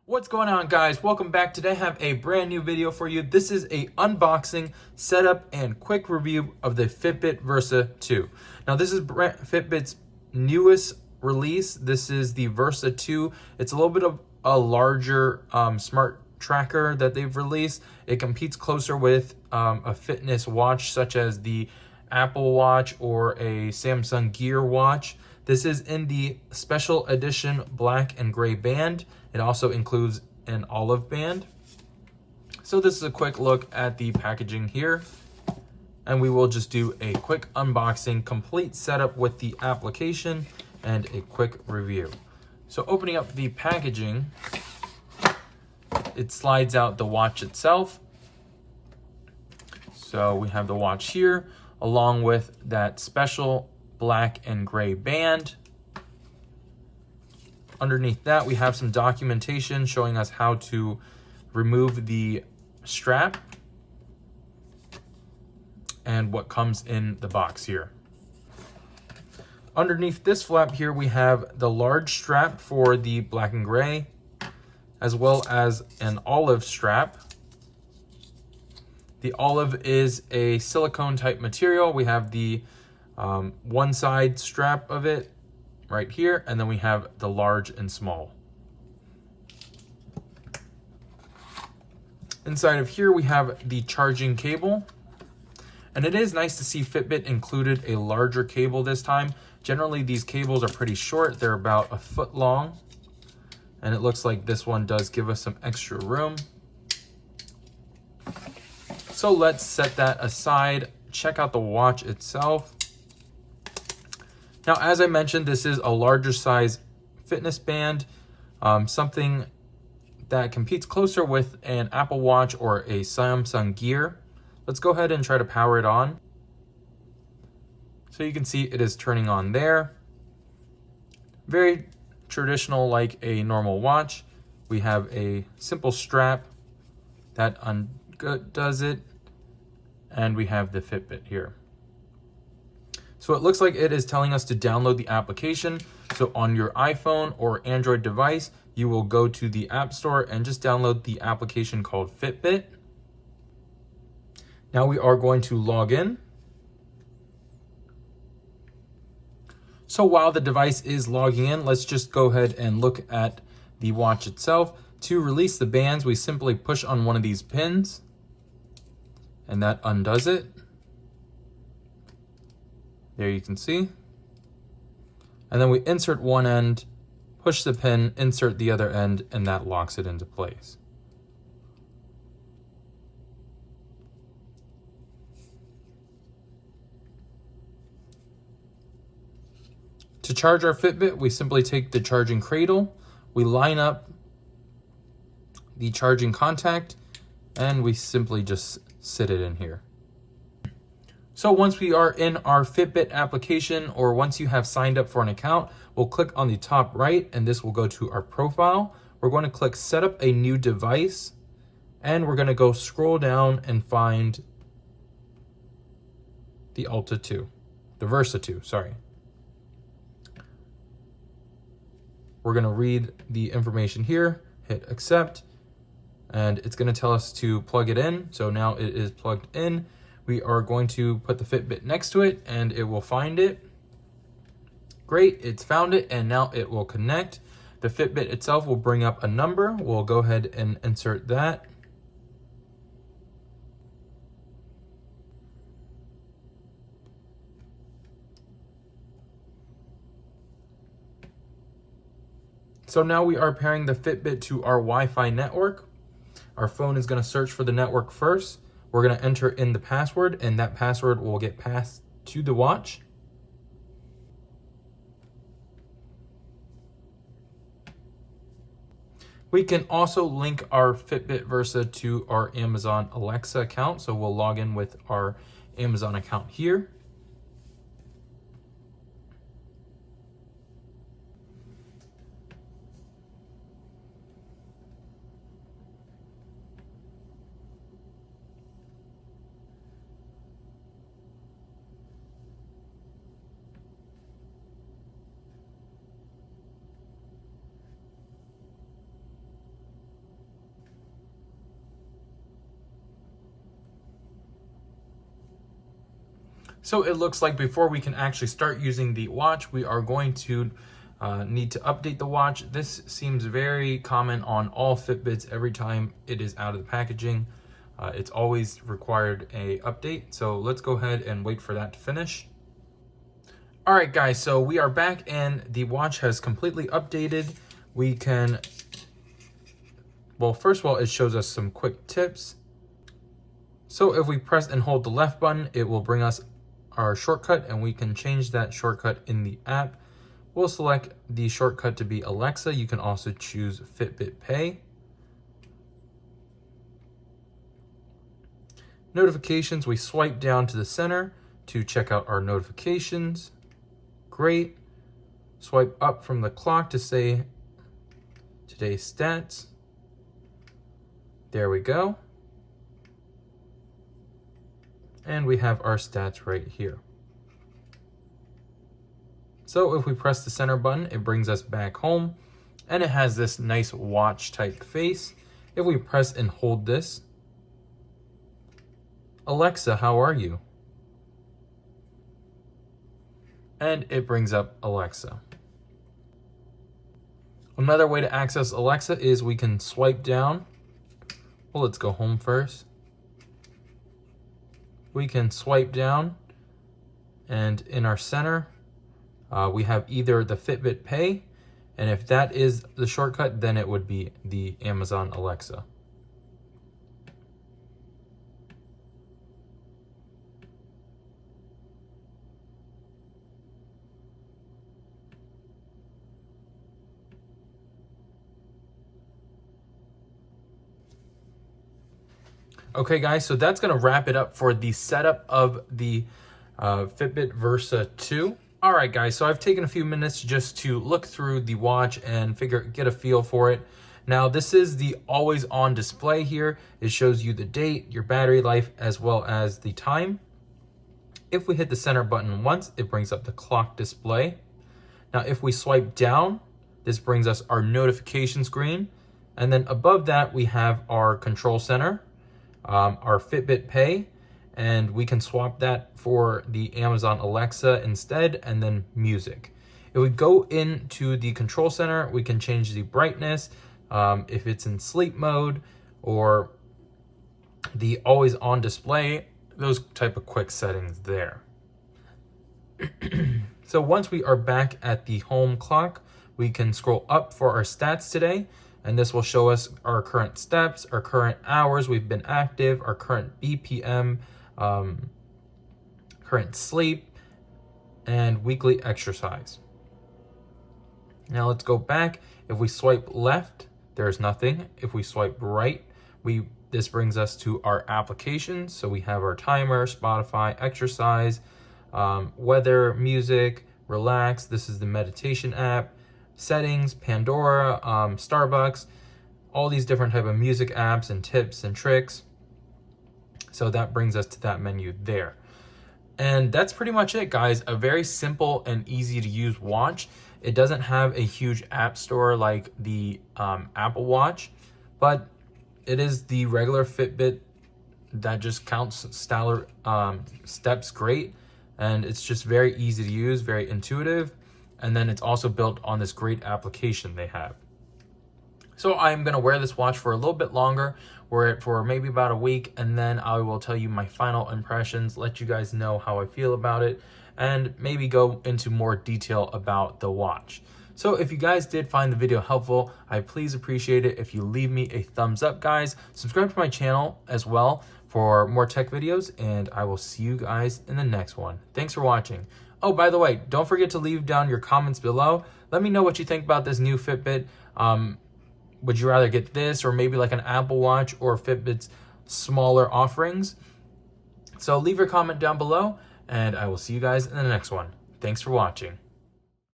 What's going on, guys? Welcome back. Today I have a brand new video for you. This is a unboxing, setup, and quick review of the Fitbit Versa 2. Now this is Fitbit's newest release. This is the Versa 2. It's a little bit of a larger smart tracker that they've released. It competes closer with a fitness watch such as the Apple Watch or a Samsung Gear watch. This is in the special edition black and gray band. It also includes an olive band. So this is a quick look at the packaging here. And we will just do a quick unboxing, complete setup with the application, and a quick review. So opening up the packaging, it slides out the watch itself. So we have the watch here, along with that special black and gray band. Underneath that, we have some documentation showing us how to remove the strap and what comes in the box here. Underneath this flap here, we have the large strap for the black and gray, as well as an olive strap. The olive is a silicone type material. We have the one side strap of it right here, and then we have the large and small. Inside of here, we have the charging cable. And it is nice to see Fitbit included a larger cable this time. Generally, these cables are pretty short. They're about 1 foot long. And it looks like this one does give us some extra room. So let's set that aside. Check out the watch itself. Now, as I mentioned, this is a larger size fitness band, something that competes closer with an Apple Watch or a Samsung Gear. Let's go ahead and try to power it on. So you can see it is turning on there. Very traditional, like a normal watch. We have a simple strap that undoes it, and we have the Fitbit here. So it looks like it is telling us to download the application. So on your iPhone or Android device, you will go to the App Store and just download the application called Fitbit. Now we are going to log in. So while the device is logging in, let's just go ahead and look at the watch itself. To release the bands, we simply push on one of these pins, and that undoes it. There you can see. And then we insert one end, push the pin, insert the other end, and that locks it into place. To charge our Fitbit, we simply take the charging cradle, we line up the charging contact, and we simply just sit it in here. So once we are in our Fitbit application, or once you have signed up for an account, we'll click on the top right, and this will go to our profile. We're going to click set up a new device, and we're going to go scroll down and find the Versa 2, sorry. We're going to read the information here, hit accept, and it's going to tell us to plug it in. So now it is plugged in. We are going to put the Fitbit next to it, and it will find it. Great, it's found it, and now it will connect. The Fitbit itself will bring up a number. We'll go ahead and insert that. So now we are pairing the Fitbit to our Wi-Fi network. Our phone is going to search for the network first. We're going to enter in the password, and that password will get passed to the watch. We can also link our Fitbit Versa to our Amazon Alexa account. So we'll log in with our Amazon account here. So it looks like before we can actually start using the watch, we are going to need to update the watch. This seems very common on all Fitbits. Every time it is out of the packaging, it's always required a update. So let's go ahead and wait for that to finish. All right, guys, so we are back and the watch has completely updated. We can, well, first of all, it shows us some quick tips. So if we press and hold the left button, it will bring us our shortcut, and we can change that shortcut in the app. We'll select the shortcut to be Alexa. You can also choose Fitbit Pay. Notifications, we swipe down to the center to check out our notifications. Great. Swipe up from the clock to say today's stats. There we go. And we have our stats right here. So if we press the center button, it brings us back home, and it has this nice watch type face. If we press and hold this, Alexa, how are you? And it brings up Alexa. Another way to access Alexa is we can swipe down. Well, let's go home first. We can swipe down, and in our center, we have either the Fitbit Pay, and if that is the shortcut, then it would be the Amazon Alexa. Okay, guys, so that's going to wrap it up for the setup of the Fitbit Versa 2. All right, guys, so I've taken a few minutes just to look through the watch and get a feel for it. Now, this is the always on display here. It shows you the date, your battery life, as well as the time. If we hit the center button once, it brings up the clock display. Now, if we swipe down, this brings us our notification screen. And then above that, we have our control center, our Fitbit Pay, and we can swap that for the Amazon Alexa instead, and then music. If we go into the control center, we can change the brightness, if it's in sleep mode, or the always on display, those type of quick settings there. So once we are back at the home clock, we can scroll up for our stats today, and this will show us our current steps, our current hours we've been active, our current BPM, current sleep, and weekly exercise. Now let's go back. If we swipe left, there's nothing. If we swipe right, this brings us to our applications. So we have our timer, Spotify, exercise, weather, music, relax. This is the meditation app, settings, Pandora, Starbucks, all these different type of music apps and tips and tricks. So that brings us to that menu there. And that's pretty much it, guys. A very simple and easy to use watch. It doesn't have a huge app store like the Apple Watch, but it is the regular Fitbit that just counts steps great. And it's just very easy to use, very intuitive. And then it's also built on this great application they have. So I'm gonna wear this watch for a little bit longer, wear it for maybe about a week, and then I will tell you my final impressions, let you guys know how I feel about it, and maybe go into more detail about the watch. So if you guys did find the video helpful, I please appreciate it if you leave me a thumbs up, guys. Subscribe to my channel as well for more tech videos, and I will see you guys in the next one. Thanks for watching. Oh, by the way, don't forget to leave down your comments below. Let me know what you think about this new Fitbit. Would you rather get this or maybe like an Apple Watch or Fitbit's smaller offerings? So leave your comment down below, and I will see you guys in the next one. Thanks for watching.